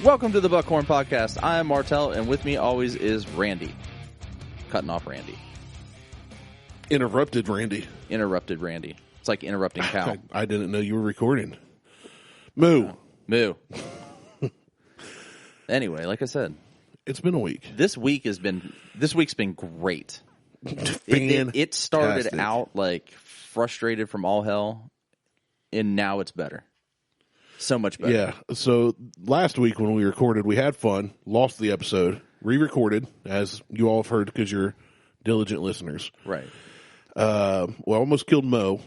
Welcome to the Buckhorn Podcast. I am Martelle, and with me always is Randy. Cutting off Randy. Interrupted Randy. Interrupted Randy. It's like interrupting cow. I didn't know you were recording. Moo. Moo. Anyway, like I said, it's been a week. This week's been great. It started out like frustrated from all hell, and now it's better. So much better. Yeah. So last week when we recorded, we had fun, lost the episode, re-recorded, as you all have heard because you're diligent listeners. Right. Almost killed Mo.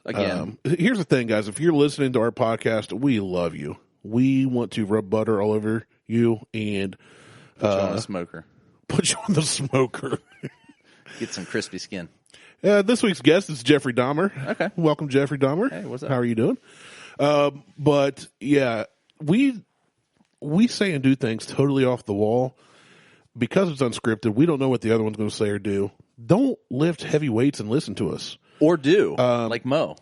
Again. Here's the thing, guys. If you're listening to our podcast, we love you. We want to rub butter all over you and put you on the smoker. Put you on the smoker. Get some crispy skin. This week's guest is Jeffrey Dahmer. Okay. Welcome, Jeffrey Dahmer. Hey, what's up? How are you doing? But yeah, we say and do things totally off the wall because it's unscripted. We don't know what the other one's going to say or do. Don't lift heavy weights and listen to us. Or do, like Mo.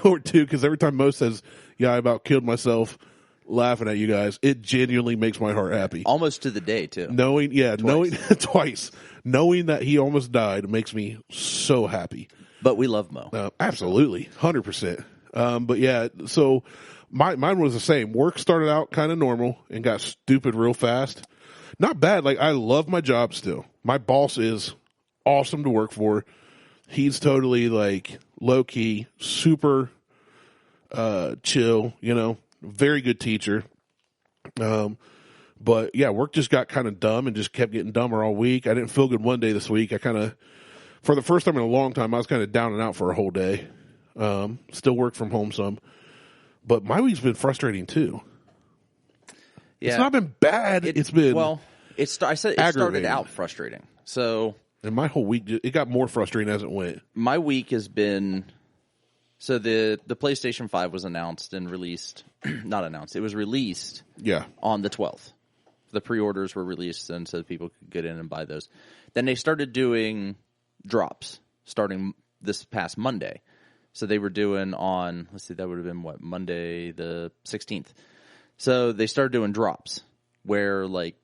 Or do, because every time Mo says, yeah, I about killed myself laughing at you guys, it genuinely makes my heart happy. Almost to the day, too. Knowing twice. Knowing that he almost died makes me so happy. But we love Mo. Absolutely. 100%. But yeah, so mine was the same. Work started out kind of normal and got stupid real fast. Not bad. Like, I love my job still. My boss is awesome to work for. He's totally like low key, super, chill, very good teacher. But yeah, work just got kind of dumb and just kept getting dumber all week. I didn't feel good one day this week. For the first time in a long time, I was kind of down and out for a whole day. Still work from home some, but my week's been frustrating too. Yeah. It's not been bad. It's been it started out frustrating. So, and my whole week it got more frustrating as it went. My week has been the PlayStation 5 was announced and released. Not announced. It was released. Yeah. On the 12th. The pre-orders were released, and so people could get in and buy those. Then they started doing drops starting this past Monday. So they were doing on, that would have been Monday the 16th. So they started doing drops where like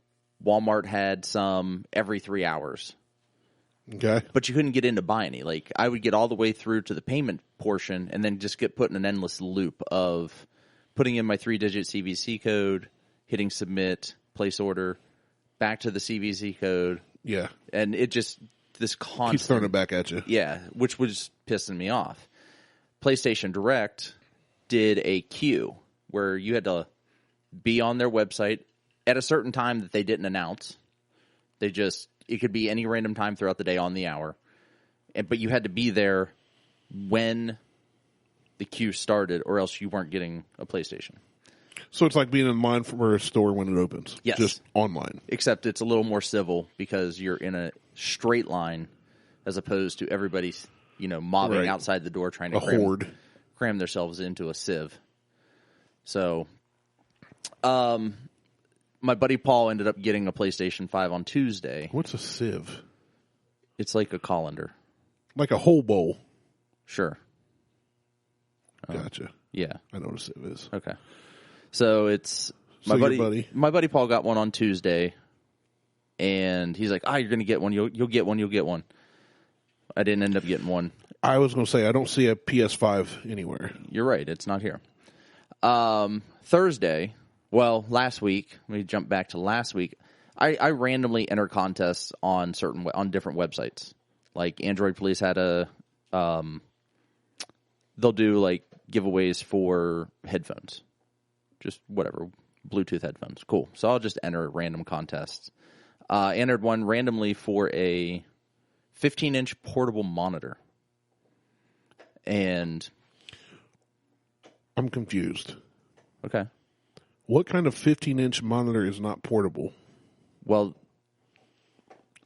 Walmart had some every 3 hours. Okay. But you couldn't get in to buy any. Like I would get all the way through to the payment portion and then just get put in an endless loop of putting in my 3-digit CVC code, hitting submit, place order, back to the CVC code. Yeah. And it just, this constant. Keeps throwing it back at you. Yeah, which was pissing me off. PlayStation Direct did a queue where you had to be on their website at a certain time that they didn't announce. It could be any random time throughout the day on the hour. But you had to be there when the queue started or else you weren't getting a PlayStation. So it's like being in line for a store when it opens. Yes. Just online. Except it's a little more civil because you're in a straight line as opposed to everybody's mobbing outside the door trying to cram themselves into a sieve. So, my buddy Paul ended up getting a PlayStation 5 on Tuesday. What's a sieve? It's like a colander. Like a whole bowl. Sure. Gotcha. Yeah. I know what a sieve is. Okay. So it's my buddy Paul got one on Tuesday, and he's like, you're going to get one. You'll get one. You'll get one. I didn't end up getting one. I was going to say, I don't see a PS5 anywhere. You're right. It's not here. Thursday, last week, let me jump back to last week. I randomly enter contests on different websites. Like Android Police had they'll do like giveaways for headphones. Just whatever, Bluetooth headphones. Cool. So I'll just enter random contests. Entered one randomly for a 15-inch portable monitor. And I'm confused. Okay. What kind of 15-inch monitor is not portable? Well,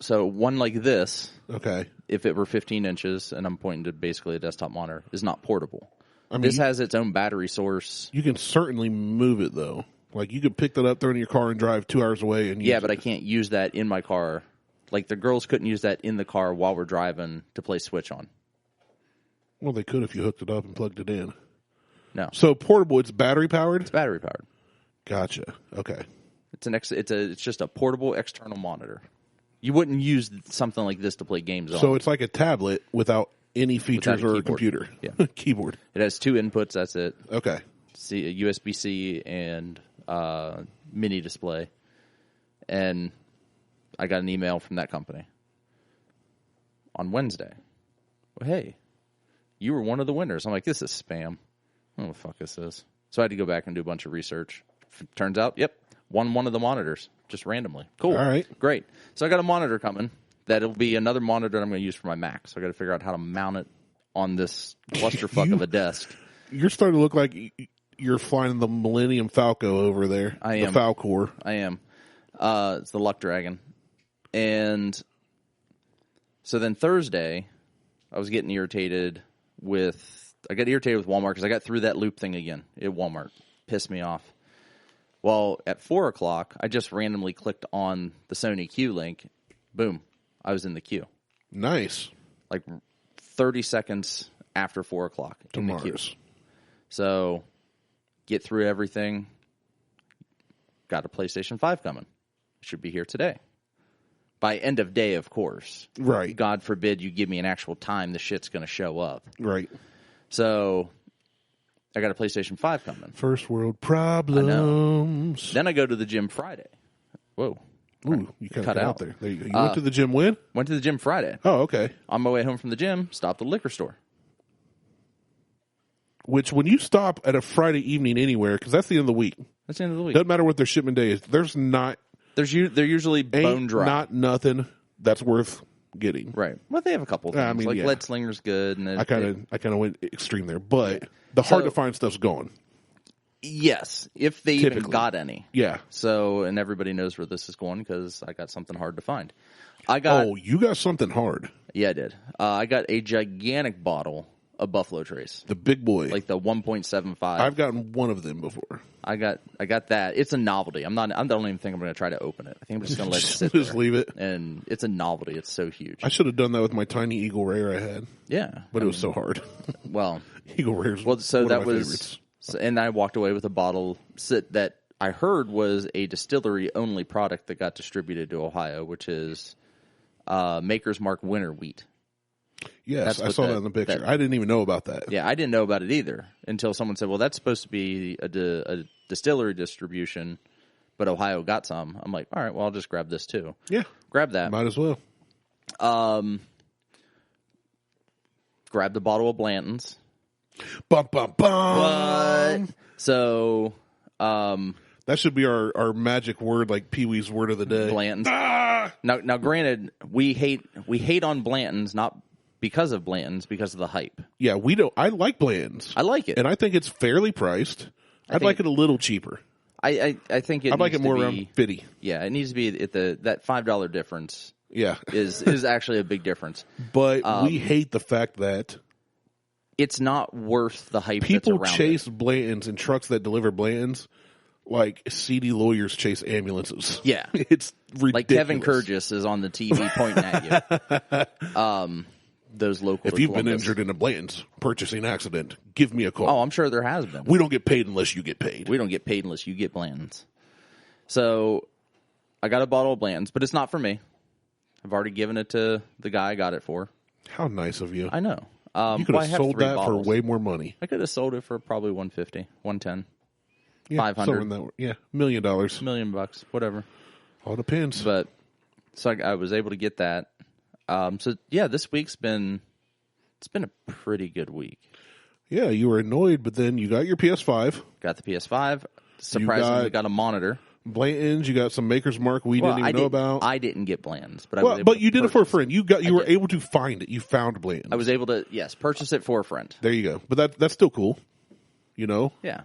so one like this, okay, if it were 15 inches, and I'm pointing to basically a desktop monitor, is not portable. This has its own battery source. You can certainly move it, though. Like, you could pick that up, throw it in your car, and drive 2 hours away. And but I can't use that in my car. Like, the girls couldn't use that in the car while we're driving to play Switch on. Well, they could if you hooked it up and plugged it in. No. So, portable, it's battery-powered? It's battery-powered. Gotcha. Okay. It's just a portable external monitor. You wouldn't use something like this to play games on. So it's like a tablet without any features or a computer. Yeah. Keyboard. It has 2 inputs. That's it. Okay. See, a USB-C and mini display. And I got an email from that company on Wednesday. Well, hey, you were one of the winners. I'm like, this is spam. I don't know what the fuck this is. So I had to go back and do a bunch of research. Turns out, yep, won one of the monitors just randomly. Cool. All right. Great. So I got a monitor coming. That'll be another monitor I'm going to use for my Mac. So I got to figure out how to mount it on this clusterfuck of a desk. You're starting to look like you're flying the Millennium Falco over there. I am. The Falcor. I am. It's the Luck Dragon. And so then Thursday, I was getting irritated I got irritated with Walmart because I got through that loop thing again at Walmart. Pissed me off. Well, at 4 o'clock, I just randomly clicked on the Sony Q link. Boom. I was in the queue. Nice. Like 30 seconds after 4 o'clock in the queue. So, get through everything. Got a PlayStation 5 coming. Should be here today. By end of day, of course. Right. God forbid you give me an actual time the shit's going to show up. Right. So, I got a PlayStation 5 coming. First world problems. Then I go to the gym Friday. Whoa. Ooh, you kind of cut out there. There you go. You went to the gym when? Went to the gym Friday. Oh, okay. On my way home from the gym, stopped at the liquor store. Which, when you stop at a Friday evening anywhere, because that's the end of the week. That's the end of the week. Doesn't matter what their shipment day is. They're usually bone dry. Not nothing that's worth getting. Right. Well, they have a couple of things. Lead Slinger's good. And I kind of went extreme there, but the hard to find stuff's gone. Yes, if they even got any. Yeah. So, and everybody knows where this is going because I got something hard to find. You got something hard. Yeah, I did. I got a gigantic bottle of Buffalo Trace. The big boy. Like the 1.75. I've gotten one of them before. I got that. It's a novelty. I don't even think I'm going to try to open it. I think I'm just going to let it sit there. Just leave it. And it's a novelty. It's so huge. I should have done that with my tiny Eagle Rare I had. Yeah. But it was so hard. Well. Eagle Rare's one of my favorites. And I walked away with a bottle that I heard was a distillery-only product that got distributed to Ohio, which is Maker's Mark Winter Wheat. Yes, I saw that in the picture. I didn't even know about that. Yeah, I didn't know about it either until someone said, well, that's supposed to be a distillery distribution, but Ohio got some. I'm like, all right, well, I'll just grab this too. Yeah. Grab that. Might as well. Grab the bottle of Blanton's. Bum, bum, bum. What? So, that should be our magic word, like Pee-wee's word of the day. Blanton's. Now, granted, we hate on Blanton's, not because of Blanton's, because of the hype. Yeah, we don't. I like Blanton's. I like it, and I think it's fairly priced. I'd like it a little cheaper. I think I'd like it more around 50. Yeah, it needs to be at that $5 difference. Yeah, is actually a big difference. But we hate the fact that it's not worth the hype. People that's around chase it. Blanton's and trucks that deliver Blanton's like seedy lawyers chase ambulances. Yeah, it's ridiculous. Like Kevin Kurgis is on the TV pointing at you. Those local. If you've been injured in a Blanton's purchasing accident, give me a call. Oh, I'm sure there has been. We don't get paid unless you get paid. We don't get paid unless you get Blanton's. So, I got a bottle of Blanton's, but it's not for me. I've already given it to the guy I got it for. How nice of you. I know. You could have sold that for way more money. I could have sold it for probably $150, $110, yeah, $500. $1 million. $1 million, whatever. All depends. But so I was able to get that. So yeah, this week's been a pretty good week. Yeah, you were annoyed, but then you got your PS5. Got the PS5. Surprisingly, got a monitor. Blanton's, you got some Maker's Mark we didn't even know about. I didn't get Blanton's, but but you did it for a friend. You were able to find it. You found Blanton's. I was able to purchase it for a friend. There you go. But that's still cool. You know? Yeah.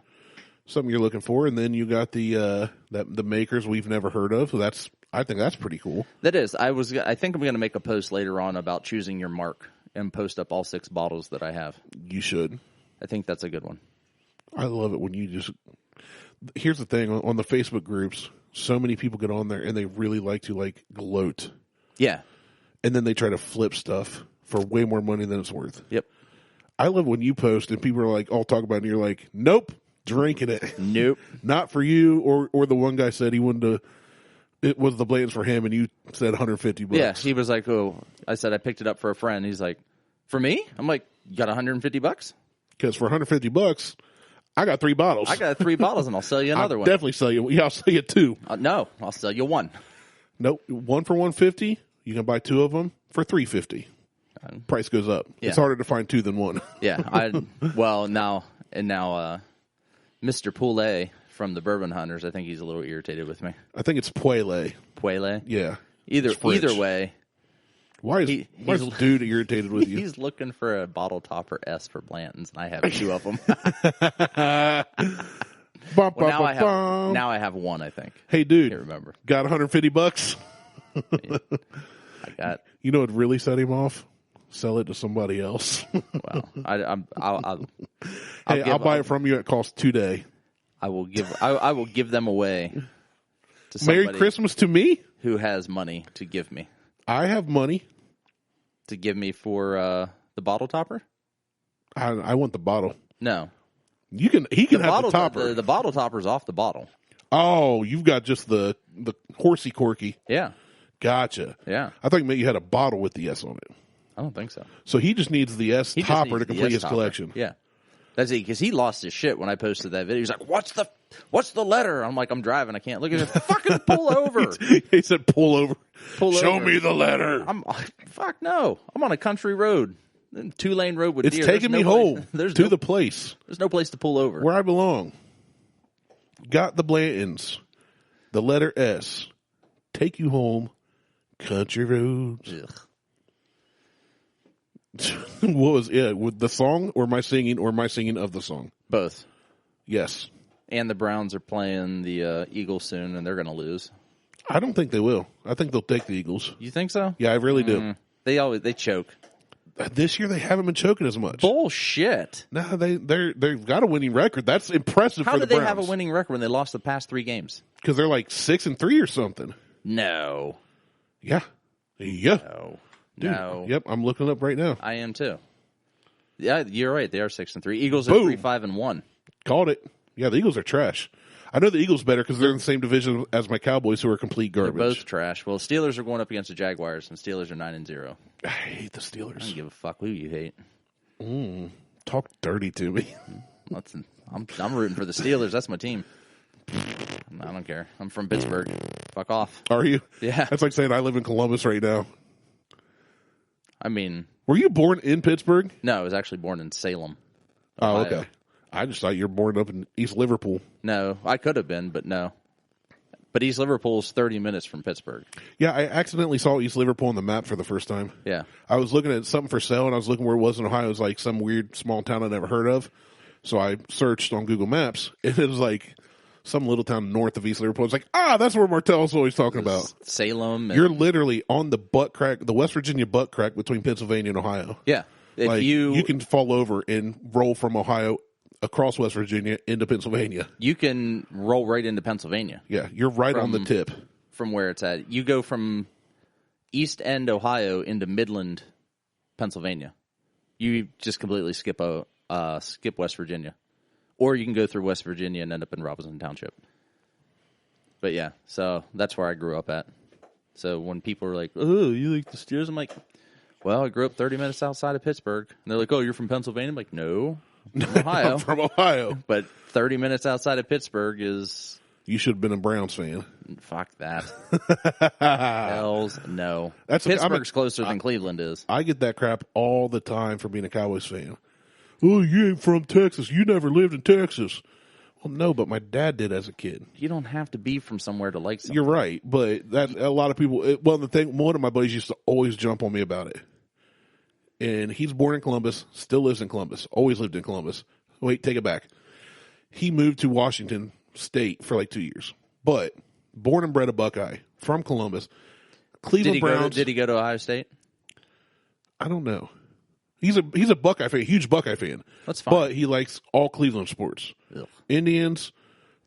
Something you're looking for, and then you got the Makers we've never heard of. So I think that's pretty cool. That is. I think I'm going to make a post later on about choosing your mark and post up all 6 bottles that I have. You should. I think that's a good one. I love it when you just. Here's the thing on the Facebook groups. So many people get on there and they really like to gloat. Yeah. And then they try to flip stuff for way more money than it's worth. Yep. I love when you post and people are like, all talk about it and you're like, nope, drinking it. Nope. Not for you, or the one guy said he wanted to. It was the Blanton's for him, and you said $150. Yeah, he was like, "Oh," I said, "I picked it up for a friend." He's like, "For me?" I'm like, "You got $150?" Because for $150, I got 3 bottles. I got 3 bottles, and I'll sell you another I'll one. Definitely sell you. Yeah, I'll sell you 2. No, I'll sell you 1. Nope, 1 for $150. You can buy 2 of them for $350. Price goes up. Yeah. It's harder to find 2 than 1. Yeah, now Mr. Poulet from the Bourbon Hunters, I think he's a little irritated with me. I think it's Puele. Puele? Yeah. Either way. Why is the dude irritated with you? He's looking for a bottle topper S for Blanton's, and I have 2 of them. Now I have 1, I think. Hey, dude. I can't remember. Got $150? I got. You know what really set him off? Sell it to somebody else. Well, I'll buy it from you. It costs $2. I will give them away to somebody Merry Christmas to me? who has money to give me. I have money. To give me for the bottle topper? I want the bottle. No. He can have the topper. The bottle topper's off the bottle. Oh, you've got just the horsey corky. Yeah. Gotcha. Yeah. I thought you had a bottle with the S on it. I don't think so. So he just needs the S topper to complete his collection. Yeah. That's it, because he lost his shit when I posted that video. He's like, what's the letter? I'm like, I'm driving. I can't look at it. Fucking pull over. He said, pull over. Show over. me the letter. Fuck no. I'm on a country road. 2-lane road with deer. It's taking me home to the place. There's no place to pull over. Where I belong. Got the Blantons. The letter S. Take you home. Country roads. What was with the song or my singing of the song? Both. Yes. And the Browns are playing the Eagles soon, and they're going to lose. I don't think they will. I think they'll take the Eagles. You think so? Yeah, I really do. They choke. This year they haven't been choking as much. Bullshit. No, they've got a winning record. That's impressive. How for the did they Browns. have a winning record when they lost the past 3 games? Because they're like 6-3 or something. No. Yeah. No. Dude, No. Yep, I'm looking up right now. I am too. Yeah, you're right. They are 6-3. Eagles are Boom. 3-5-1. Called it. Yeah, the Eagles are trash. I know the Eagles better because they're in the same division as my Cowboys, who are complete garbage. They're both trash. Well, Steelers are going up against the Jaguars, and Steelers are 9-0. I hate the Steelers. I don't give a fuck who you hate. Talk dirty to me. I'm rooting for the Steelers. That's my team. I don't care. I'm from Pittsburgh. Fuck off. Are you? Yeah. That's like saying I live in Columbus right now. I mean, were you born in Pittsburgh? No, I was actually born in Salem. Oh, Ohio. okay. I just thought you were born up in East Liverpool. No, I could have been, but no. But East Liverpool's 30 minutes from Pittsburgh. Yeah, I accidentally saw East Liverpool on the map for the first time. Yeah. I was looking at something for sale, and I was looking where it was in Ohio. It was like some weird small town I'd never heard of. So I searched on Google Maps, and it was like some little town north of East Liverpool. It's like, that's where Martelle's always talking about. Salem. You're literally on the butt crack, the West Virginia butt crack between Pennsylvania and Ohio. Yeah. If you can fall over and roll from Ohio across West Virginia into Pennsylvania. You can roll right into Pennsylvania. Yeah, you're right on the tip. From where it's at. You go from East End, Ohio into Midland, Pennsylvania. You just completely skip West Virginia. Or you can go through West Virginia and end up in Robinson Township. But yeah, so that's where I grew up at. So when people are like, oh, you like the Steelers? I'm like, well, I grew up 30 minutes outside of Pittsburgh. And they're like, oh, you're from Pennsylvania? I'm like, no, I'm from Ohio. I'm from Ohio. But 30 minutes outside of Pittsburgh is... You should have been a Browns fan. Fuck that. Hells no. Pittsburgh's closer than Cleveland is. I get that crap all the time for being a Cowboys fan. Oh, you ain't from Texas. You never lived in Texas. Well, no, but my dad did as a kid. You don't have to be from somewhere to like something. You're right, but that a lot of people. One of my buddies used to always jump on me about it. And he's born in Columbus, still lives in Columbus, always lived in Columbus. Wait, take it back. He moved to Washington State for like 2 years, but born and bred a Buckeye from Columbus. Cleveland Browns. Did he go to Ohio State? I don't know. He's a Buckeye fan, huge Buckeye fan. That's fine. But he likes all Cleveland sports. Ugh. Indians,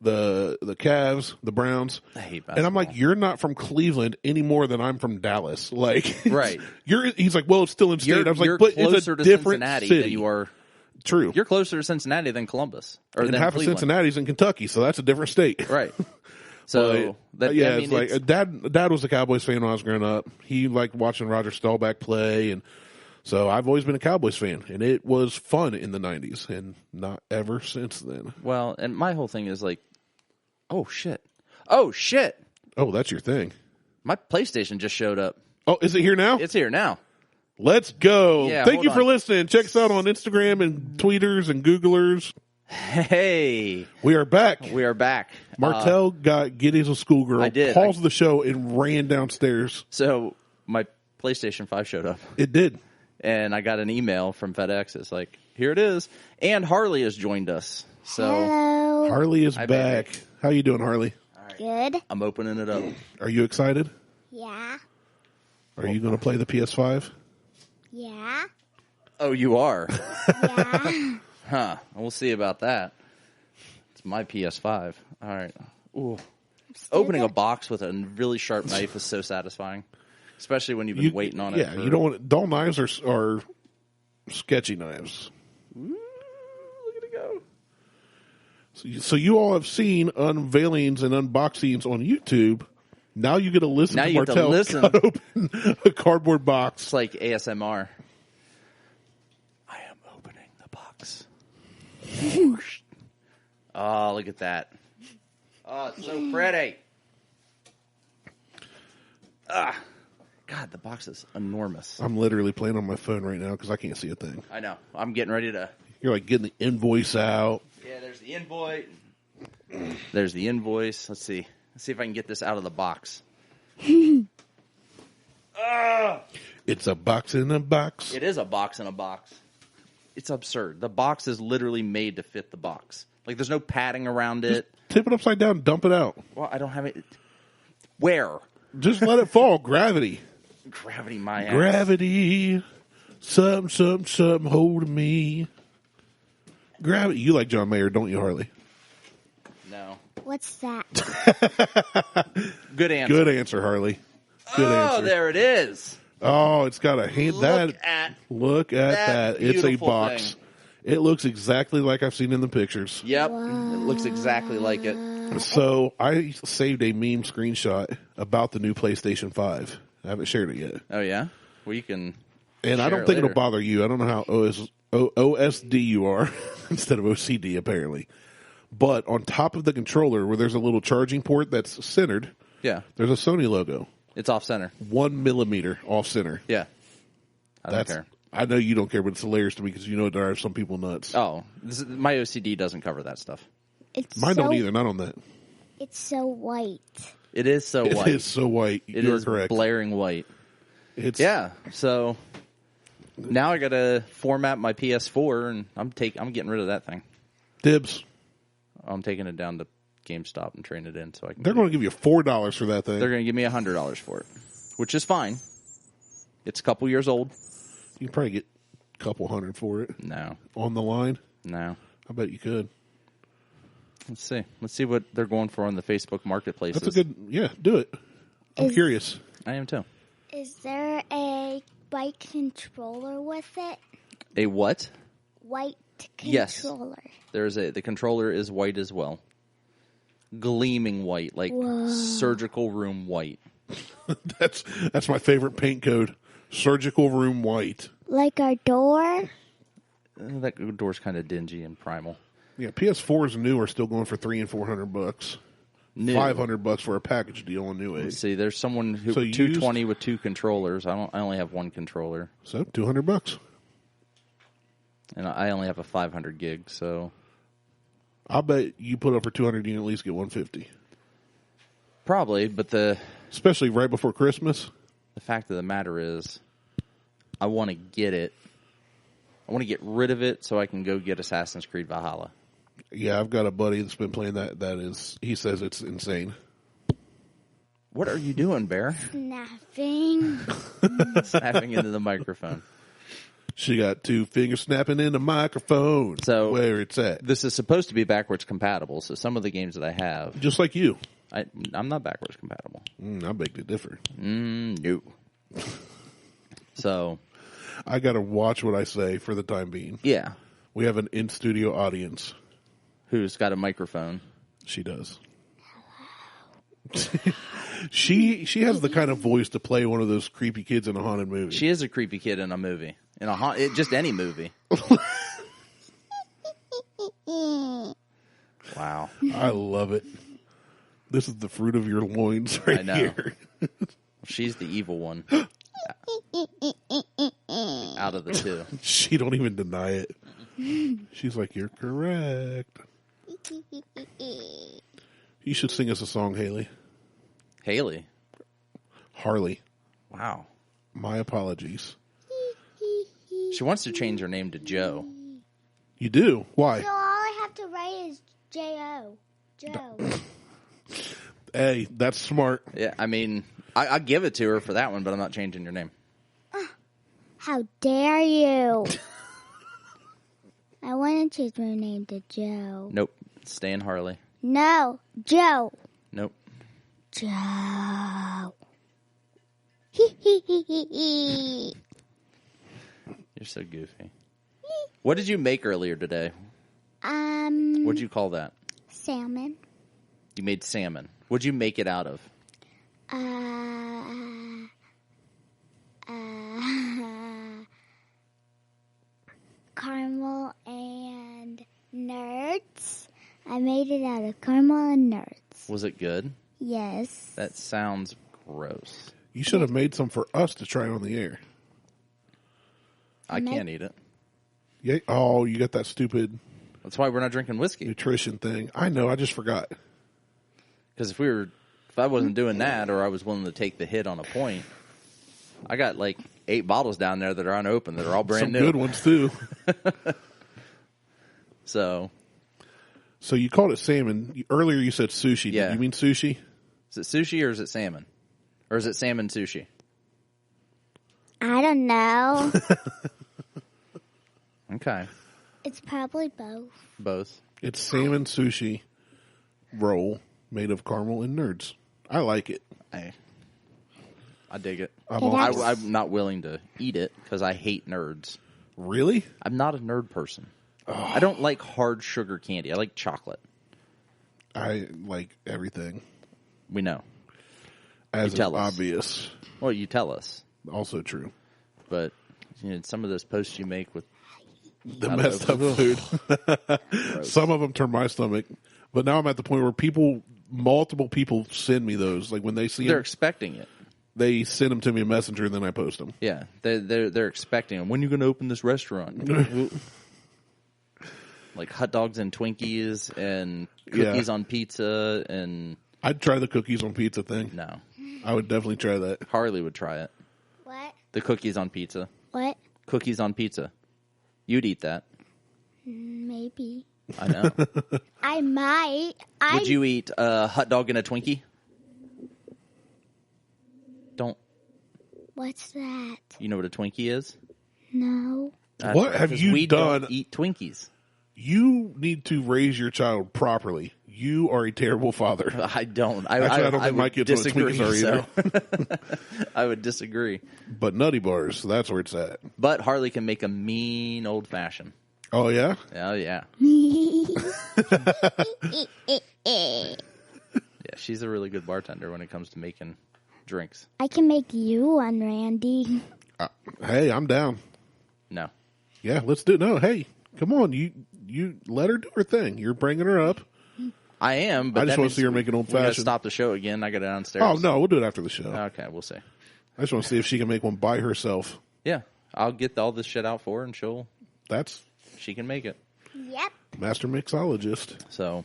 the Cavs, the Browns. I hate basketball. And I'm like, you're not from Cleveland any more than I'm from Dallas. Like, right. He's like, well, it's still in state. I was like, but it's a different Cincinnati city. than you are. True. You're closer to Cincinnati than Columbus, or And than half Cleveland. of Cincinnati's in Kentucky, so that's a different state. Right. So it's like dad was a Cowboys fan when I was growing up. He liked watching Roger Staubach play, and so I've always been a Cowboys fan, and it was fun in the 90s, and not ever since then. Well, and my whole thing is like, oh shit, Oh, that's your thing. my PlayStation just showed up. Oh, is it here now? It's here now. Let's go. Yeah, Thank hold you for on. listening. Check us out on Instagram and Tweeters and Googlers. Hey, We are back. we are back. Martelle got giddy as a schoolgirl. I did. Paused the show and ran downstairs. So my PlayStation 5 showed up, It did. and I got an email from FedEx. It's like, here it is, and Harley has joined us. So Hello. Harley is Hi, back. baby. How you doing, Harley? Good. I'm opening it up. Are you excited? Yeah. Are you going to play the PS5? Yeah. Oh, you are? Yeah. Huh. We'll see about that. It's my PS5. All right. Ooh. Opening a box with a really sharp knife is so satisfying, especially when you've been waiting on it. Yeah, you don't want dull knives are sketchy knives. Ooh, look at it go. So you all have seen unveilings and unboxings on YouTube. Now you get to listen Now to you get to Martelle listen. cut open a cardboard box. It's like ASMR. I am opening the box. Oh, look at that. Oh, it's so pretty. God, the box is enormous. I'm literally playing on my phone right now because I can't see a thing. I know. I'm getting ready to... You're like getting the invoice out. Yeah, there's the invoice. There's the invoice. Let's see. Let's see if I can get this out of the box. It's a box in a box. It is a box in a box. It's absurd. The box is literally made to fit the box. Like, there's no padding around it. Tip it upside down, dump it out. Well, I don't have it. Where? Just let it fall. Gravity. Gravity, my ass. Gravity. Something, hold me. Gravity. You like John Mayer, don't you, Harley? No. What's that? Good answer. Good answer, Harley. Good Oh, answer. there it is. Oh, it's got a hand. Look at that. It's a beautiful box. thing. It looks exactly like I've seen in the pictures. Yep. It looks exactly like it. So I saved a meme screenshot about the new PlayStation 5. I haven't shared it yet. Oh, yeah? Well, you can... And I share don't it think later. it'll bother you. I don't know how OSD you are instead of OCD, apparently. But on top of the controller, where there's a little charging port that's centered, Yeah. there's a Sony logo. It's off center. 1 millimeter off center. Yeah. I don't care. I know you don't care, but it's hilarious to me because you know it drives some people nuts. Oh, my OCD doesn't cover that stuff. It's Mine so, don't either. Not on that. It's so white. It is so white. It is so white. It You're is correct. blaring white. It's Yeah. So now I got to format my PS4, and I'm getting rid of that thing. dibs. I'm taking it down to GameStop and trading it in so I can. They're going to give you $4 for that thing. They're going to give me $100 for it, which is fine. It's a couple years old. You can probably get a couple hundred for it No, on the line. no. I bet you could. Let's see. Let's see what they're going for on the Facebook Marketplace. That's a good. Yeah, do it. I'm curious. I am too. Is there a white controller with it? A what? White Yes. controller. The controller is white as well. Gleaming white, like surgical room white. That's my favorite paint code. Surgical room white. Like our door? That door's kind of dingy and primal. Yeah, PS4s new are still going for $300 and $400. New. $500 for a package deal on New Age. Let's see, there's someone who So you 220 with two controllers. I only have one controller, So $200. and I only have a 500 gig. So I'll bet you put up for 200, you can at least get 150. probably, but the Especially right before Christmas. fact of the matter is, I want to get it. I want to get rid of it so I can go get Assassin's Creed Valhalla. Yeah, I've got a buddy that's been playing that. He says it's insane. What are you doing, Bear? Snapping. Snapping into the microphone. She got two fingers snapping in the microphone. So where it's at. This is supposed to be backwards compatible, so some of the games that I have, Just like you. I'm not backwards compatible. I beg to differ. No. So I got to watch what I say for the time being. yeah, We have an in-studio audience. Who's got a microphone? She does. She has the kind of voice to play one of those creepy kids in a haunted movie. She is a creepy kid in a movie. Just any movie. Wow. I love it. This is the fruit of your loins right I know. here. She's the evil one. Out of the two. She don't even deny it. She's like, you're correct. You should sing us a song, Haley. Haley. Harley. Wow. My apologies. She wants to change her name to Joe. You do? Why? So all I have to write is J-O. Joe. Hey, that's smart. Yeah, I mean, I give it to her for that one, but I'm not changing your name. How dare you? I want to change my name to Joe. Nope. Stay in Harley. No, Joe. Nope. Joe. You're so goofy. What did you make earlier today? What'd you call that? Salmon. You made salmon. What'd you make it out of? Caramel and nerds. I made it out of caramel and nerds. Was it good? Yes. That sounds gross. You should have made some for us to try on the air. I can't eat it. Yeah. Oh, you got that stupid That's why we're not drinking whiskey. nutrition thing. I know. I just forgot. Because if I wasn't doing that, or I was willing to take the hit on a point, I got like 8 bottles down there that are unopened that are all brand Some new. good ones too. So You called it salmon. Earlier you said sushi. Yeah. Did you mean sushi? is it sushi or is it salmon? Or is it salmon sushi? I don't know. Okay. It's probably both. Both. It's salmon sushi roll made of caramel and nerds. I like it. I dig it. That's- I'm not willing to eat it because I hate nerds. Really? I'm not a nerd person. I don't like hard sugar candy. I like chocolate. I like everything. We know. As You is tell us. obvious. Well, you tell us. Also true. But some of those posts you make with The I don't messed know. up food. Some of them turn my stomach. But now I'm at the point where multiple people send me those. Like when they see they're them, expecting it. they send them to me in Messenger and then I post them. Yeah, they're expecting them. When are you going to open this restaurant? Like hot dogs and Twinkies and cookies on pizza and I'd try the cookies on pizza thing. no. I would definitely try that. Harley would try it. What? The cookies on pizza. What? Cookies on pizza. You'd eat that. Maybe. I know. I might. Would you eat a hot dog and a Twinkie? Don't. What's that? You know what a Twinkie is? No. That's What right, have 'cause you we done? Don't eat Twinkies. You need to raise your child properly. You are a terrible father. I don't. Actually, I don't think my would kids know what disagree. Twinkies are So. I would disagree. But Nutty Bars, so that's where it's at. But Harley can make a mean old fashioned. Oh, yeah? Oh yeah. Yeah, she's a really good bartender when it comes to making drinks. I can make you one, Randy. Hey, I'm down. No. Yeah, let's do it. No, hey, come on. You let her do her thing. You're bringing her up. I am, but I just that wanna means see her making old we gotta fashioned. stop the show again. I got it downstairs. Oh, no, we'll do it after the show. Okay, we'll see. I just want to see if she can make one by herself. Yeah, I'll get all this shit out for her, and she can make it. Yep. Master mixologist. So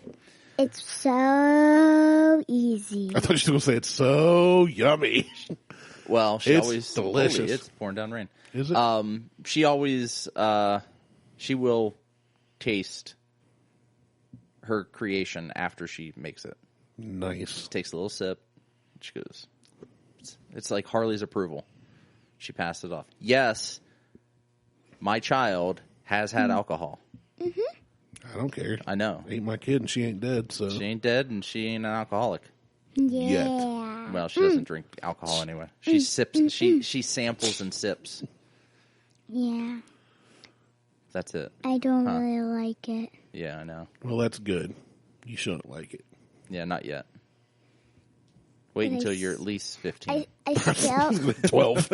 It's so easy. I thought you were going to say it's so yummy. well, she It's always delicious. Holy, it's pouring down rain. Is it? She always she will taste her creation after she makes it. Nice. Takes a little sip. She goes, it's like Harley's approval. She passed it off. Yes, my child has had alcohol. I don't care. I know. Ain't my kid and she ain't dead, so. She ain't dead and she ain't an alcoholic. Yeah. Well, she doesn't drink alcohol anyway. She sips. She samples and sips. Yeah. That's it. I don't really like it. Yeah, I know. Well, that's good. You shouldn't like it. Yeah, not yet. Wait until you're at least 15. I still 12.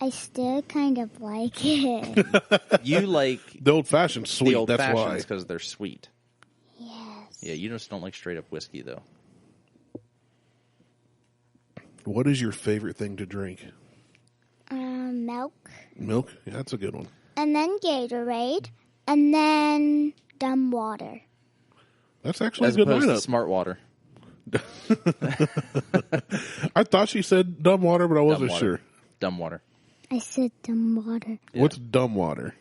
I still kind of like it. You like The old-fashioned sweet, the old that's why. fashions because they're sweet. Yes. Yeah, you just don't like straight up whiskey, though. What is your favorite thing to drink? Milk. Milk? Yeah, that's a good one. And then Gatorade. And then dumb water. That's actually As a good opposed to lineup. smart water. I thought she said dumb water, but I wasn't sure. Dumb water. I said dumb water. Yeah. What's dumb water?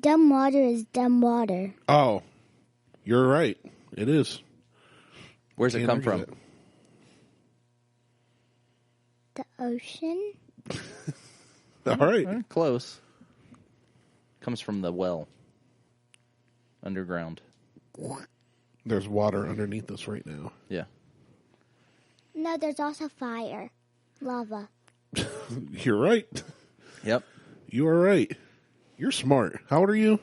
Dumb water is dumb water. Oh, you're right. It is. Where's it Can't come argue from? that. The ocean. All right. Close. Comes from the well. Underground. There's water underneath us right now. Yeah. No, there's also fire. Lava. You're right. Yep. You are right. You're smart. How old are you?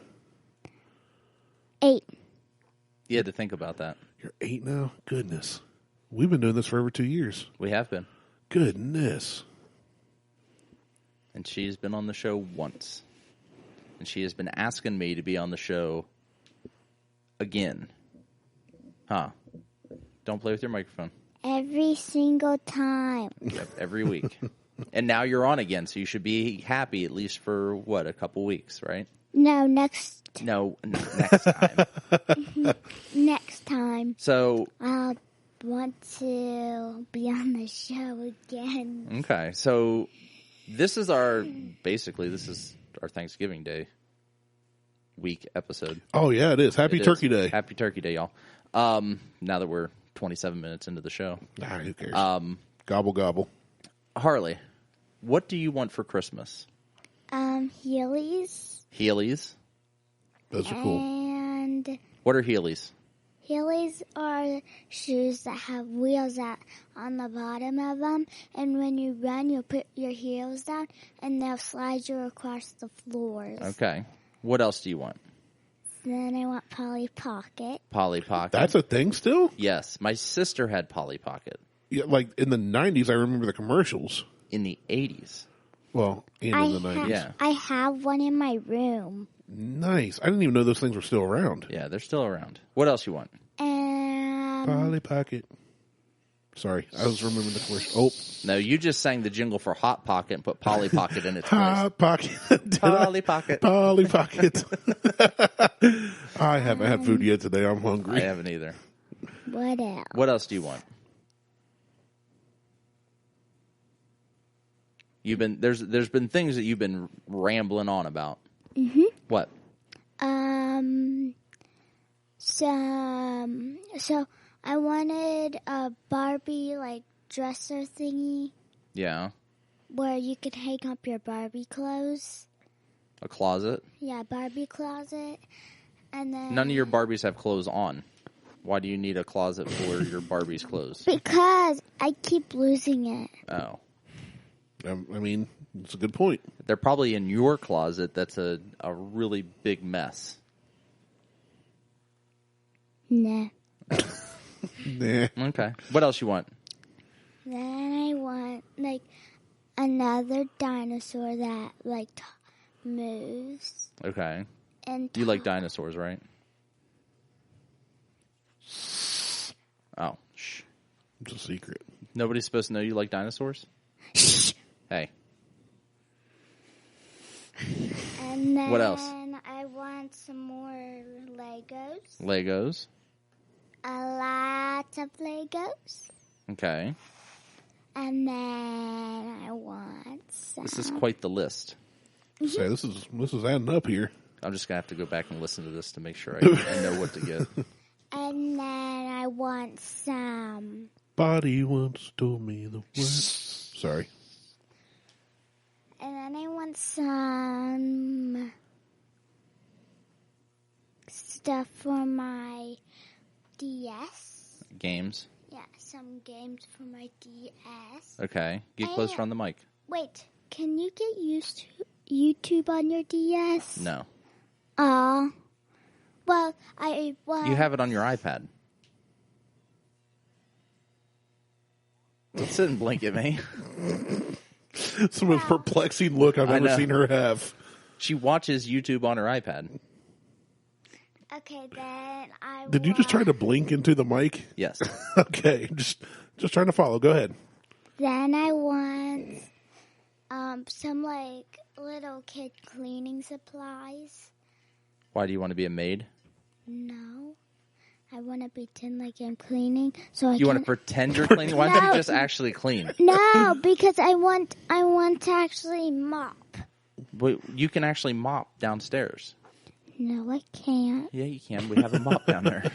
8. You had to think about that. You're 8 now? Goodness. We've been doing this for over 2 years. We have been. Goodness. And she's been on the show once. And she has been asking me to be on the show again. Huh. Don't play with your microphone. Every single time. Every week. And now you're on again, so you should be happy at least for, what, a couple weeks, right? No, next Next time. next time. So, I'll want to be on the show again. okay. So, this is our Thanksgiving Day week episode. Oh, yeah, it is. Happy It is. Turkey Day. Happy Turkey Day, y'all. Now that we're 27 minutes into the show. Who cares? Gobble, gobble. Harley, what do you want for Christmas? Heelys. Heelys? Those are cool. And What are Heelys? Heelys are shoes that have wheels on the bottom of them, and when you run, you'll put your heels down, and they'll slide you across the floors. Okay. What else do you want? Then I want Polly Pocket. Polly Pocket. That's a thing still? Yes. My sister had Polly Pocket Yeah, like in the 90s, I remember the commercials. in the 80s. Well, and in the 90s. Yeah. I have one in my room. Nice. I didn't even know those things were still around. Yeah, they're still around. What else you want? Polly Pocket. Sorry, I was remembering the commercial. Oh, No, you just sang the jingle for Hot Pocket and put Polly Pocket in its place. Hot Pocket. Polly Pocket. Polly Pocket. I haven't had food yet today. I'm I hungry. haven't either. What else? What else do you want? There's been things that you've been rambling on about. Mm-hmm. What? So I wanted a Barbie dresser thingy Yeah. where you could hang up your Barbie clothes. A closet. Yeah, Barbie closet. And then None of your Barbies have clothes on. Why do you need a closet for your Barbie's clothes? because I keep losing it. Oh. I mean, it's a good point. They're probably in your closet that's a really big mess. Nah. Nah. Okay. What else you want? Then I want another dinosaur that moves. Okay. And You like dinosaurs, right? Oh, shh. It's a secret. Nobody's supposed to know you like dinosaurs? Hey. And then What else? I want some more Legos. Legos. A lot of Legos. Okay. And then I want some. This is quite the list. Say this is adding up here. I'm just going to have to go back and listen to this to make sure I know what to get. And then I want some. Body once told me the words. Sorry. And then I want some stuff for my DS. Games. Yeah, some games for my DS. Okay. Get closer on the mic. Wait, can you get YouTube on your DS? No. Well, I was. You have it on your iPad. Don't sit and blink at me. Some of the perplexing look I've ever seen her have. She watches YouTube on her iPad. Okay, then I. Did you just try to blink into the mic? Yes. Okay, just trying to follow. Go ahead. Then I want some like little kid cleaning supplies. Why do you want to be a maid? No, I want to pretend like I'm cleaning. So You want to pretend you're cleaning? Why don't you just actually clean? No, because I want to actually mop. But you can actually mop downstairs. No, I can't. Yeah, you can. We have a mop down there.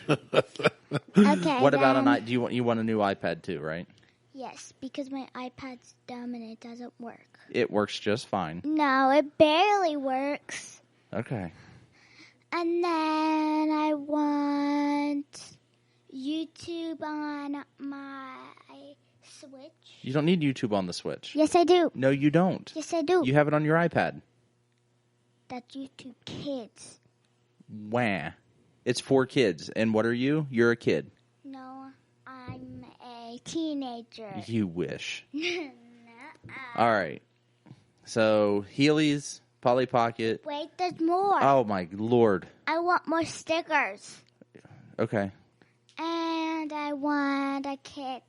Okay. What about you want a new iPad too, right? Yes, because my iPad's dumb and it doesn't work. It works just fine. No, it barely works. Okay. And then I want YouTube on my Switch. You don't need YouTube on the Switch. Yes, I do. No, you don't. Yes, I do. You have it on your iPad. That's YouTube Kids. Wah. It's for kids. And what are you? You're a kid. No, I'm a teenager. You wish. All right. So, Heelys, Polly Pocket. Wait, there's more. Oh, my Lord. I want more stickers. Okay. And I want a kit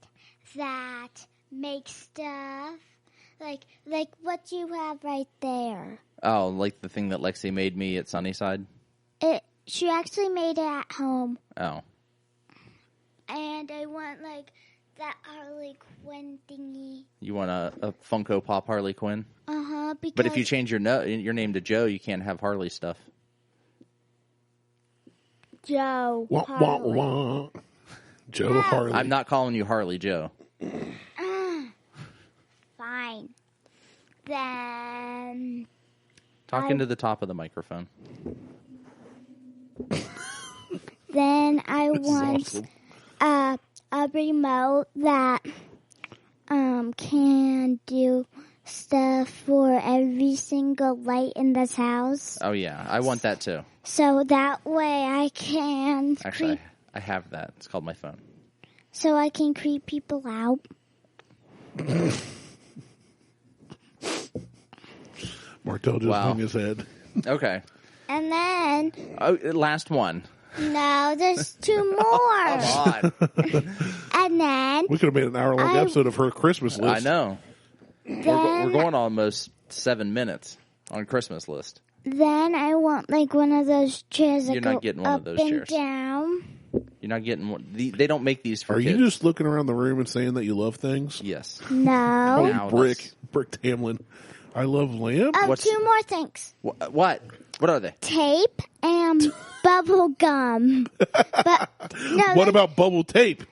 that makes stuff like what you have right there. Oh, like the thing that Lexi made me at Sunnyside? She actually made it at home. Oh. And I want like that Harley Quinn thingy. You want a Funko Pop Harley Quinn? Because But if you change your name to Joe, you can't have Harley stuff. Joe Wah, wah, wah. Joe Harley. I'm not calling you Harley Joe. Fine. Then Talk into the top of the microphone. Then I want awesome. A remote that can do stuff for every single light in this house. Oh, yeah. I want that, too. So that way I can Actually, I have that. It's called my phone. So I can creep people out. Martelle just hung his head. Okay. And then... Oh, last one. No, there's two more. Come on. And then... We could have made an hour-long episode of her Christmas list. I know. We're going almost 7 minutes on Christmas list. Then I want like one of those chairs that You're go not getting one up of those and chairs. down. You're not getting one. They don't make these for Are kids. you just looking around the room and saying that you love things? Yes. No. Oh, Now Brick Tamlin. I love lamb. Two more things. What? What are they? Tape and bubble gum. But no. What about bubble tape?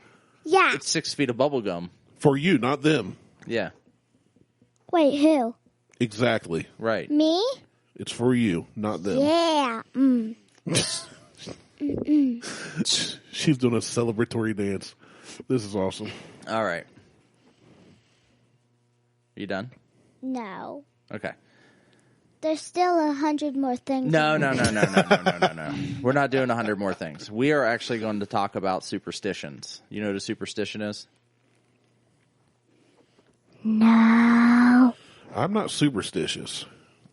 Yeah. It's 6 feet of bubble gum. For you, not them. Yeah. Wait, who? Exactly. Right. Me? It's for you, not them. Yeah. She's doing a celebratory dance. This is awesome. All right. You done? No. Okay. There's still 100 more things. No. We're not doing 100 more things. We are actually going to talk about superstitions. You know what a superstition is? No. I'm not superstitious,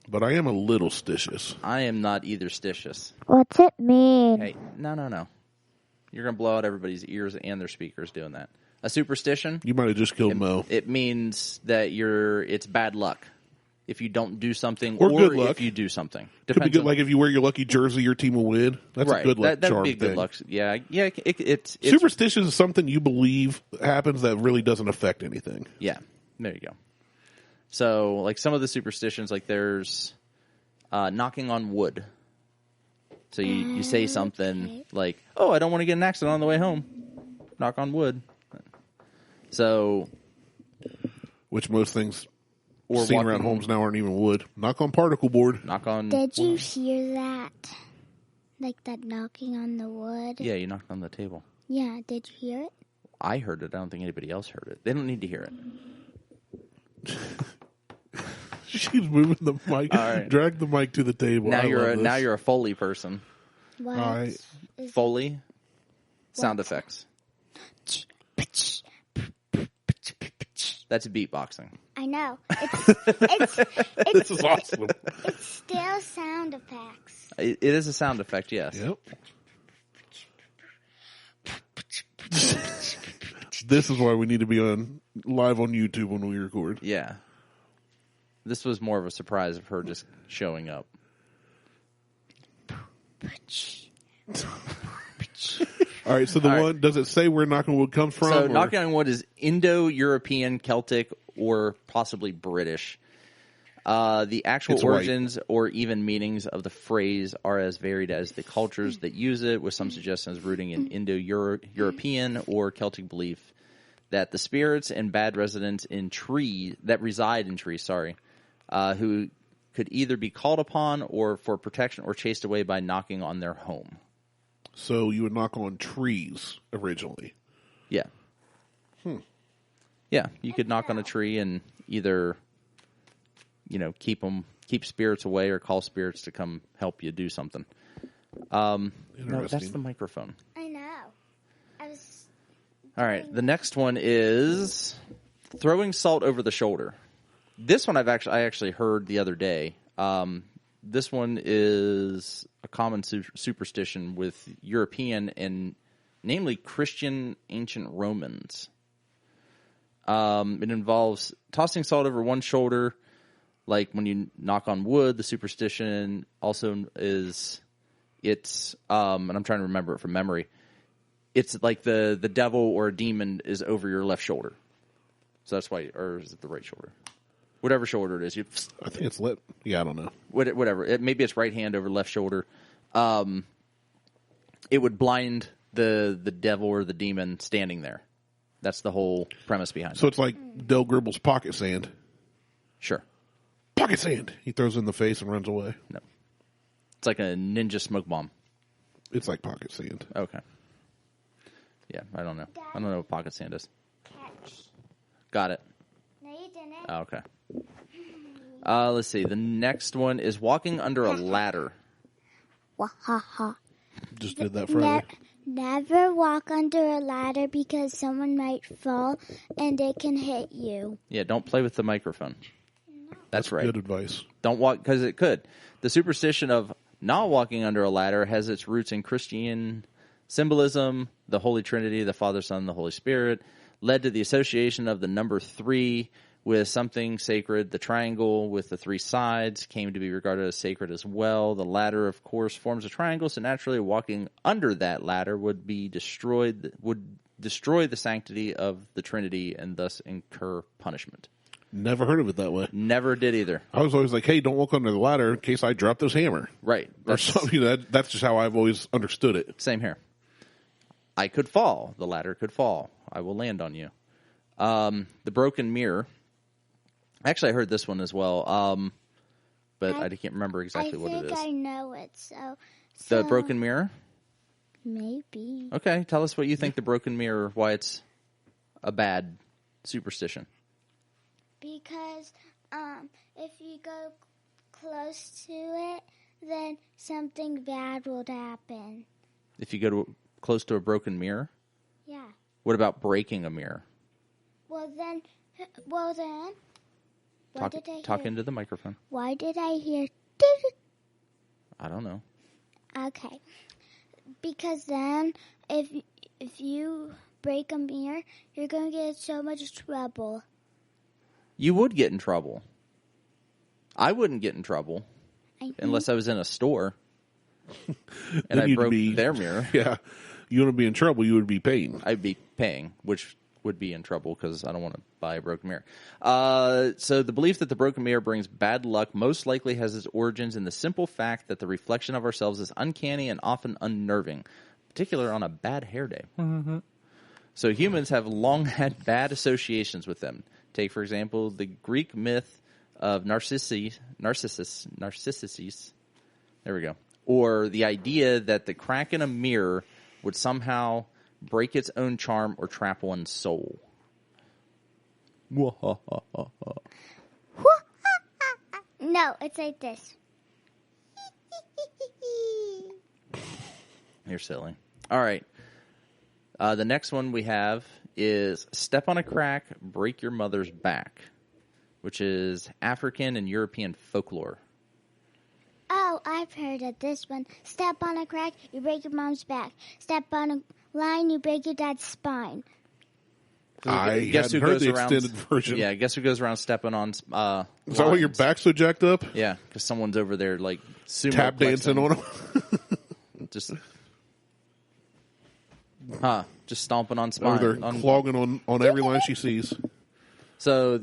but I am a little stitious. I am not either stitious. What's it mean? Hey, no. You're going to blow out everybody's ears and their speakers doing that. A superstition? You might have just killed Mo. It means that it's bad luck if you don't do something or good luck if you do something. Could be good, like if you wear your lucky jersey, your team will win. That's right. a good luck That'd charm be a good thing. luck. Yeah. It's Superstition is something you believe happens that really doesn't affect anything. Yeah, there you go. So, like some of the superstitions, like there's knocking on wood. So you say something like, "Oh, I don't want to get in an accident on the way home." Knock on wood. So, which most things or seen around homes now aren't even wood. Knock on particle board. Knock on. Did you hear that? Like that knocking on the wood? Yeah, you knocked on the table. Yeah, did you hear it? I heard it. I don't think anybody else heard it. They don't need to hear it. She's moving the mic. All right. Drag the mic to the table. Now I you're a Foley person. What? All right. Foley sound effects. That's beatboxing. I know. It's This is awesome. it's still sound effects. It is a sound effect, yes. Yep. This is why we need to be live on YouTube when we record. Yeah. This was more of a surprise of her just showing up. All right, so the one, does it say where knocking wood comes from? So knocking on wood is Indo-European, Celtic, or possibly British. The actual It's origins or even meanings of the phrase are as varied as the cultures that use it, with some suggestions rooting in Indo-European or Celtic belief that the spirits and bad residents in trees that reside in trees, who could either be called upon or for protection or chased away by knocking on their home. So you would knock on trees originally. Yeah. Yeah, you could knock on a tree and either, keep spirits away or call spirits to come help you do something. No, that's the microphone. I know. I was. All right, the next one is throwing salt over the shoulder. This one I actually heard the other day. This one is a common superstition with European and namely Christian ancient Romans. It involves tossing salt over one shoulder, like when you knock on wood. The superstition also is and I'm trying to remember it from memory. It's like the devil or a demon is over your left shoulder. So that's why, or is it the right shoulder? Whatever shoulder it is. I think it's lit. Yeah, I don't know. Whatever. Maybe it's right hand over left shoulder. It would blind the devil or the demon standing there. That's the whole premise behind it. So it's like Del Gribble's pocket sand. Sure. Pocket sand. He throws it in the face and runs away. No. It's like a ninja smoke bomb. It's like pocket sand. Okay. Yeah, I don't know. I don't know what pocket sand is. Catch. Got it. No, you didn't. Oh, okay. Let's see. The next one is walking under a ladder. Wahaha. Just did that Friday. Never walk under a ladder because someone might fall and it can hit you. Yeah, don't play with the microphone. That's right. Good advice. Don't walk, because it could. The superstition of not walking under a ladder has its roots in Christian symbolism. The Holy Trinity, the Father, Son, the Holy Spirit, led to the association of the number 3 with something sacred. The triangle with the 3 sides came to be regarded as sacred as well. The ladder, of course, forms a triangle, so naturally walking under that ladder would destroy the sanctity of the Trinity and thus incur punishment. Never heard of it that way. Never did either. I was always like, hey, don't walk under the ladder in case I drop this hammer. Right. Or something. That's just how I've always understood it. Same here. I could fall. The ladder could fall. I will land on you. The broken mirror. Actually, I heard this one as well, but I can't remember exactly what it is. I think I know it, so... The broken mirror? Maybe. Okay, tell us what you think the broken mirror, why it's a bad superstition. Because if you go close to it, then something bad will happen. If you go close to a broken mirror? Yeah. What about breaking a mirror? Well then... Talk into the microphone. Why did I hear... I don't know. Okay. Because then, if you break a mirror, you're going to get in so much trouble. You would get in trouble. I wouldn't get in trouble unless I was in a store and I broke their mirror. Yeah. You want to be in trouble, you would be paying. I'd be paying, which would be in trouble because I don't want to buy a broken mirror. So the belief that the broken mirror brings bad luck most likely has its origins in the simple fact that the reflection of ourselves is uncanny and often unnerving, particularly on a bad hair day. Mm-hmm. So humans have long had bad associations with them. Take, for example, the Greek myth of Narcissus. There we go. Or the idea that the crack in a mirror would somehow break its own charm or trap one's soul. No, it's like this. You're silly. All right. The next one we have is step on a crack, break your mother's back, which is African and European folklore. Oh, I've heard of this one. Step on a crack, you break your mom's back. Step on a line, you break your dad's spine. I hadn't heard the extended version. Yeah, guess who goes around stepping on Is that why your back's so jacked up? Yeah, because someone's over there like sumo Tap dancing on them? Just stomping on Or spine. they're clogging on every line she sees. So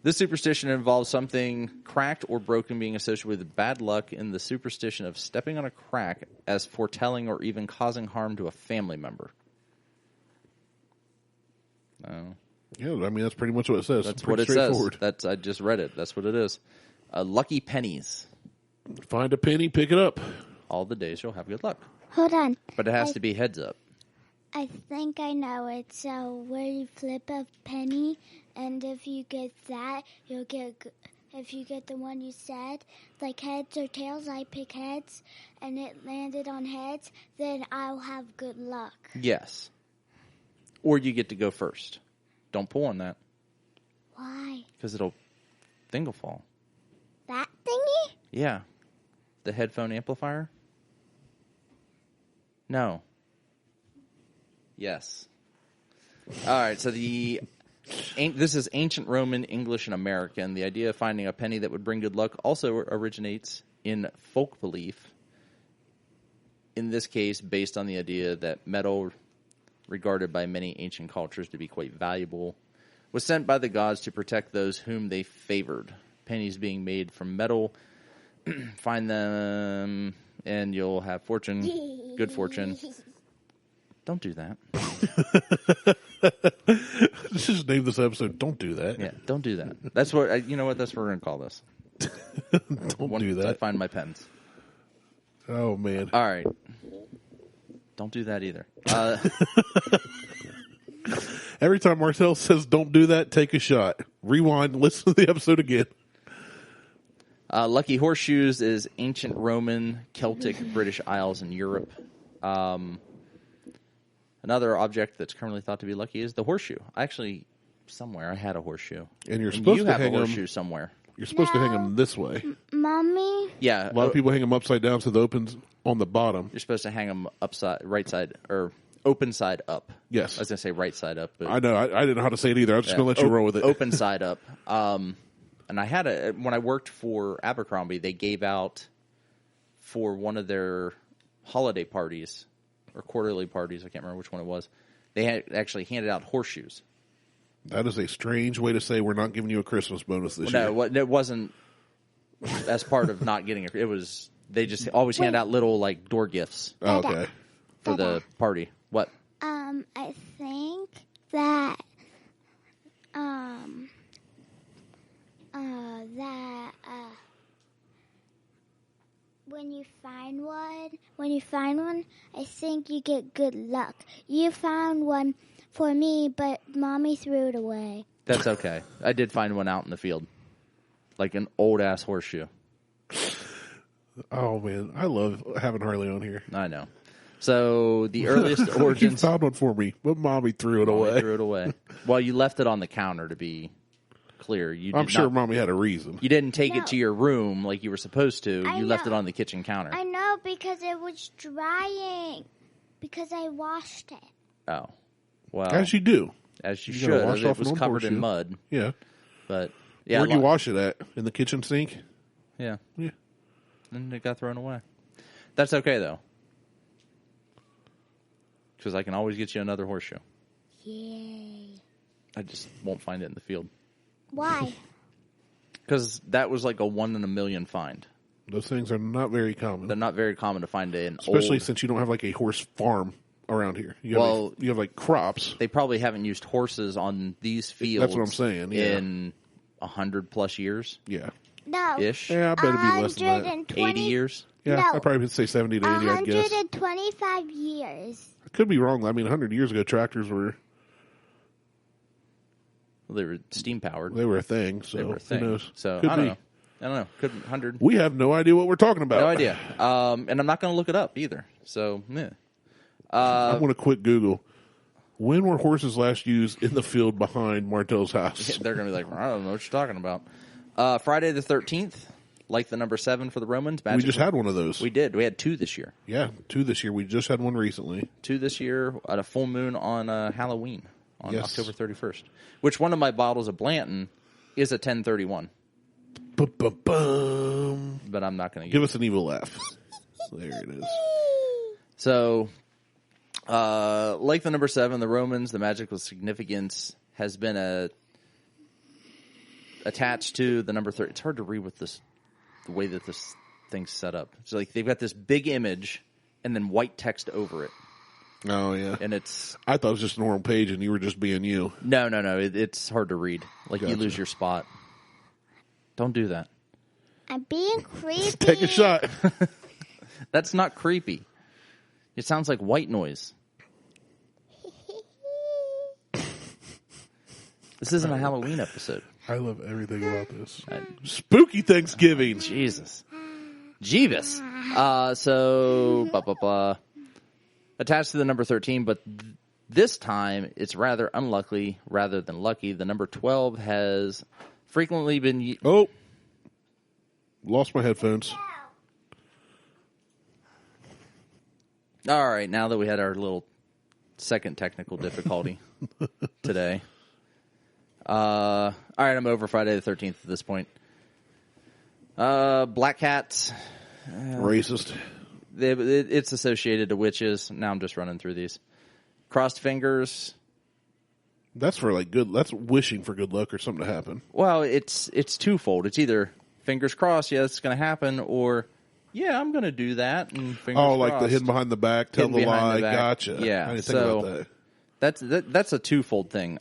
this superstition involves something cracked or broken being associated with bad luck in the superstition of stepping on a crack as foretelling or even causing harm to a family member. Oh. Yeah, I mean, that's pretty much what it says. That's pretty what it says. straightforward. I just read it. That's what it is. Lucky pennies. Find a penny, pick it up. All the days you'll have good luck. Hold on. But it has to be heads up. I think I know it. So where you flip a penny, and if you get that, you'll get. If you get the one you said, like heads or tails, I pick heads, and it landed on heads, then I'll have good luck. Yes. Or you get to go first. Don't pull on that. Why? Because thing will fall. That thingy? Yeah. The headphone amplifier? No. Yes. All right, so this is ancient Roman, English, and American. The idea of finding a penny that would bring good luck also originates in folk belief. In this case, based on the idea that metal, regarded by many ancient cultures to be quite valuable, was sent by the gods to protect those whom they favored. Pennies being made from metal, find them and you'll have fortune, good fortune. Don't do that. Let's just name this episode, Don't Do That. Yeah, don't do that. That's what, you know what, that's what we're going to call this. Don't do that. I find my pens. Oh, man. All right. Don't do that either. Every time Martelle says don't do that, take a shot. Rewind, listen to the episode again. Lucky horseshoes is ancient Roman, Celtic, British Isles, and Europe. Another object that's currently thought to be lucky is the horseshoe. Actually, somewhere I had a horseshoe. And you're supposed you to have hang a them. horseshoe somewhere. You're supposed to hang them this way. Mommy? Yeah. A lot of people hang them upside down so the opens on the bottom. You're supposed to hang them right side, or open side up. Yes. I was going to say right side up. But I know. I didn't know how to say it either. I was just going to let you roll with it. Open side up. And I had when I worked for Abercrombie, they gave out for one of their holiday parties or quarterly parties. I can't remember which one it was. They had actually handed out horseshoes. That is a strange way to say we're not giving you a Christmas bonus this year. No, it wasn't as part of not getting it. It was, they just always hand out little like door gifts Oh, okay. for the party. What? I think that when you find one, I think you get good luck. You found one for me, but Mommy threw it away. That's okay. I did find one out in the field. Like an old-ass horseshoe. Oh, man. I love having Harley on here. I know. So, the earliest You origins... found one for me, but Mommy threw it Mommy away. threw it away. Well, you left it on the counter, to be clear. I'm sure Mommy had a reason. You didn't take No. it to your room like you were supposed to. I You left it know. on the kitchen counter. I know because it was drying. Because I washed it. Oh. Well, As you do. as you You should. gotta wash It off was an old covered in horseshoe. mud. Yeah. But, yeah. Where'd you wash it at? In the kitchen sink? Yeah. Yeah. And it got thrown away. That's okay, though. Because I can always get you another horseshoe. Yay. I just won't find it in the field. Why? Because that was like a 1 in a million find. Those things are not very common. They're not very common to find an Especially old... since you don't have like a horse farm around here. You have you have like crops. They probably haven't used horses on these fields. That's what I'm saying, yeah. In 100+ years. Yeah. No. Ish. Yeah, I bet it'd be less than that. 80 years. Yeah, No. I'd probably say 70 to 80, I'd guess. 125 years. I could be wrong. I mean, 100 years ago, tractors were Well, they were steam powered. a thing. So They were a thing. who knows? So Could I don't be. know. I don't know. Could 100. We have no idea what we're talking about. No idea. And I'm not going to look it up either. So, yeah. I'm going to quick Google. When were horses last used in the field behind Martelle's house? They're going to be like, I don't know what you're talking about. Friday the 13th, like the number 7 for the Romans. We just had one of those. We did. We had 2 this year. Yeah, 2 this year. We just had one recently. 2 this year at a full moon on Halloween on Yes. October 31st. Which one of my bottles of Blanton is a 1031. Ba-ba-bum. But I'm not going to Give us an evil laugh. There it is. So, like the number 7, the Romans, the magical significance has been attached to the number 30. It's hard to read with the way that this thing's set up. It's like they've got this big image and then white text over it. Oh, yeah. And it's... I thought it was just a normal page and you were just being you. No. It's hard to read. Like, Gotcha. you lose your spot. Don't do that. I'm being creepy. Take a shot. That's not creepy. It sounds like white noise. This isn't a Halloween episode. I love everything about this. Spooky Thanksgiving. Jesus. Jeebus. So, blah, blah, blah. Attached to the number 13, but this time it's rather unlucky rather than lucky. The number 12 has frequently been... Oh. Lost my headphones. All right, now that we had our little second technical difficulty today. All right, I'm over Friday the 13th at this point. Black cats. Racist. It's associated to witches. Now I'm just running through these. Crossed fingers. That's for like good. That's wishing for good luck or something to happen. Well, it's twofold. It's either fingers crossed, yeah, it's going to happen, or yeah, I'm going to do that. And fingers crossed. Like the hidden behind the back, tell the lie. Gotcha. Yeah, I didn't think about that. That's a twofold thing.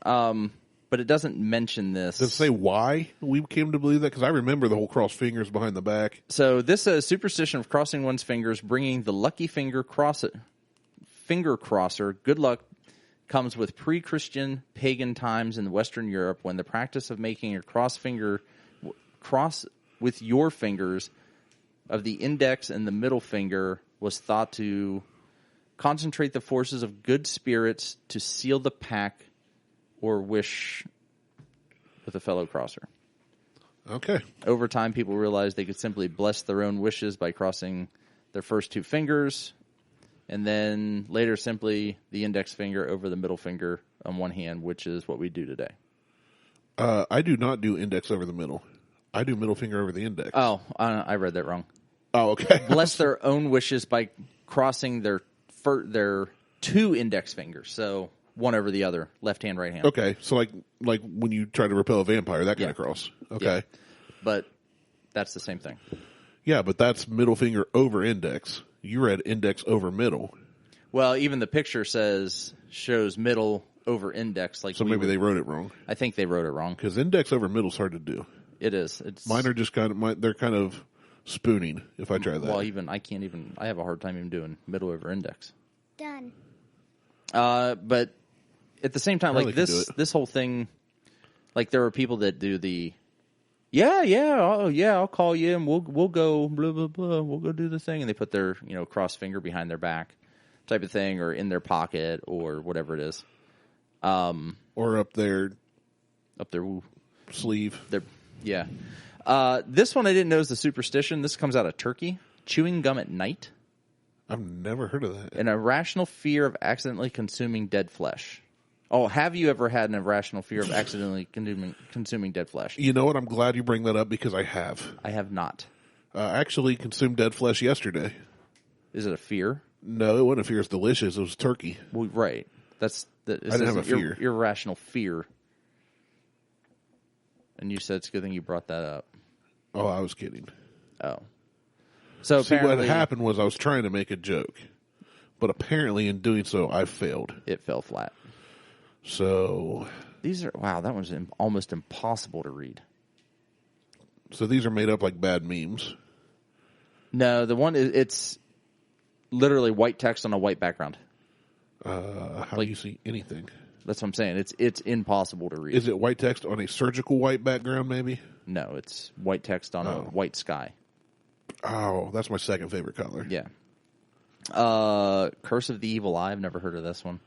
But it doesn't mention this. Does it say why we came to believe that? Because I remember the whole cross fingers behind the back. So this says superstition of crossing one's fingers, bringing the lucky finger crosser, good luck, comes with pre-Christian pagan times in Western Europe when the practice of making a cross with your fingers of the index and the middle finger was thought to concentrate the forces of good spirits to seal the pact or wish with a fellow crosser. Okay. Over time, people realized they could simply bless their own wishes by crossing their first 2 fingers, and then later simply the index finger over the middle finger on one hand, which is what we do today. I do not do index over the middle. I do middle finger over the index. Oh, I read that wrong. Oh, okay. Bless their own wishes by crossing their 2 index fingers. So one over the other, left hand, right hand. Okay, so like when you try to repel a vampire, that kind of cross. Okay. Yeah. But that's the same thing. Yeah, but that's middle finger over index. You read index over middle. Well, even the picture shows middle over index. Like so maybe they wrote it wrong. I think they wrote it wrong. Because index over middle is hard to do. It is. Mine are just they're kind of spooning if I try that. Well, I have a hard time even doing middle over index. Done. But at the same time, Harley like can do this whole thing, like there are people that do the, I'll call you and we'll go blah blah blah, we'll go do the thing, and they put their cross finger behind their back, type of thing, or in their pocket or whatever it is, or up their sleeve. Yeah. This one I didn't know is the superstition. This comes out of Turkey. Chewing gum at night. I've never heard of that. An irrational fear of accidentally consuming dead flesh. Oh, have you ever had an irrational fear of accidentally consuming dead flesh? You know what? I'm glad you bring that up because I have. I have not. I actually consumed dead flesh yesterday. Is it a fear? No, it wasn't a fear. It's delicious. It was turkey. Well, right. I didn't have a fear. Irrational fear. And you said it's a good thing you brought that up. Oh, I was kidding. Oh. So see, what happened was I was trying to make a joke, but apparently in doing so, I failed. It fell flat. So that one's almost impossible to read. So these are made up like bad memes. No, the one it's literally white text on a white background. How do you see anything? That's what I'm saying. It's impossible to read. Is it white text on a surgical white background, maybe? No, it's white text on a white sky. Oh, that's my second favorite color. Yeah. Curse of the Evil Eye. I've never heard of this one.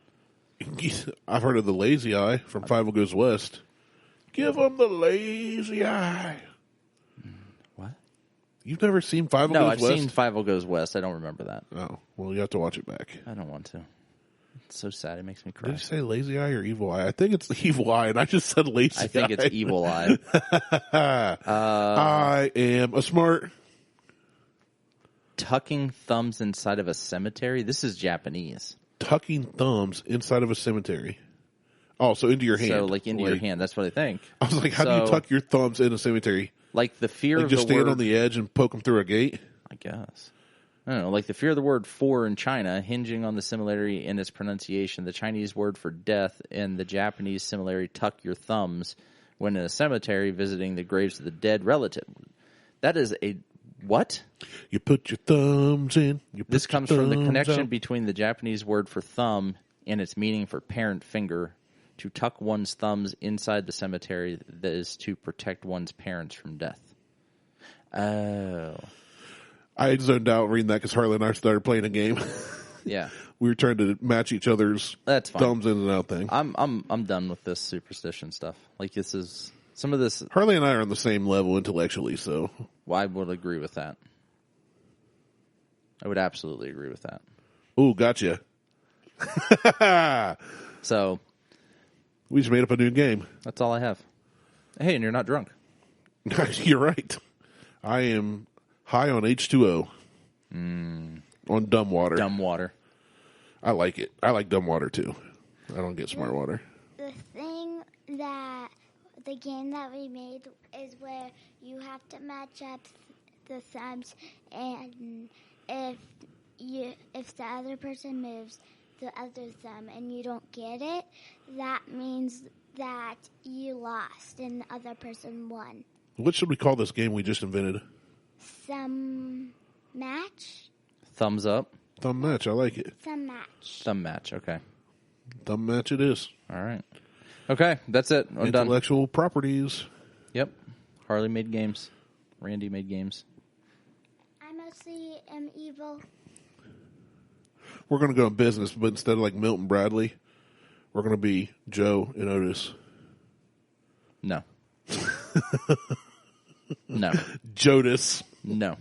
I've heard of the Lazy Eye from Five Goes West. Give them the lazy eye. What? You've never seen Five No, Goes I've West? seen Five Goes West. I don't remember that. Oh, well, you have to watch it back. I don't want to. It's so sad. It makes me cry. Did you say lazy eye or evil eye? I think it's the evil eye, and I just said lazy eye. I think it's Evil Eye. I am a smart. Tucking thumbs inside of a cemetery. This is Japanese. Tucking thumbs inside of a cemetery. Oh, so into your hand. So, like, into your hand. That's what I think. I was like, how do you tuck your thumbs in a cemetery? Like, the fear Like of just the stand word... on the edge and poke them through a gate? I guess. I don't know. Like, the fear of the word for in China, hinging on the similarity in its pronunciation, the Chinese word for death and the Japanese similarity tuck your thumbs when in a cemetery visiting the graves of the dead relative. That is a... What? You put your thumbs in. This comes from the connection out. between the Japanese word for thumb and its meaning for parent finger. To tuck one's thumbs inside the cemetery, that is to protect one's parents from death. Oh. I zoned out reading that because Harley and I started playing a game. Yeah. We were trying to match each other's That's fine. thumbs in and out thing. I'm done with this superstition stuff. Like, this is... Some of this... Harley and I are on the same level intellectually, so... Well, I would agree with that. I would absolutely agree with that. Ooh, gotcha. So... We just made up a new game. That's all I have. Hey, and you're not drunk. You're right. I am high on H2O. On dumb water. Dumb water. I like it. I like dumb water, too. I don't get smart water. The game that we made is where you have to match up the thumbs, and if the other person moves the other thumb and you don't get it, that means that you lost and the other person won. What should we call this game we just invented? Thumb match? Thumbs up. Thumb match. I like it. Thumb match. Thumb match. Okay. Thumb match it is. All right. Okay, that's it. I'm done. Intellectual properties. Yep. Harley made games. Randy made games. I mostly am evil. We're going to go in business, but instead of like Milton Bradley, we're going to be Joe and Otis. No. No. Jodas. No.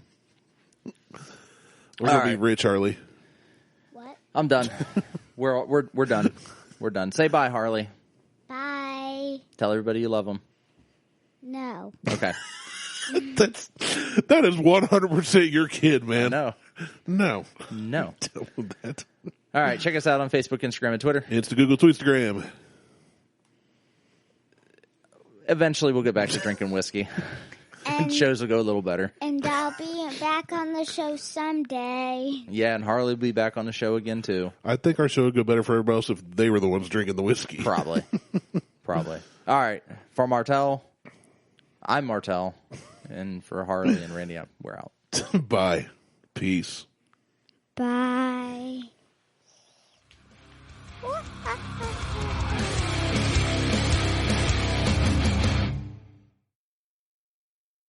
We're going to be right. Rich Harley. What? I'm done. We're done. We're done. Say bye, Harley. Bye. Tell everybody you love them. No. Okay. That is 100% your kid, man. No. No. No. Tell him that. All right. Check us out on Facebook, Instagram, and Twitter. Insta, Google, Tweetstagram. Eventually, we'll get back to drinking whiskey. And Shows will go a little better. And I'll be back on the show someday. Yeah, and Harley will be back on the show again, too. I think our show would go better for everybody else if they were the ones drinking the whiskey. Probably. Probably. All right. For Martelle, I'm Martelle. And for Harley and Randy, we're out. Bye. Peace. Bye.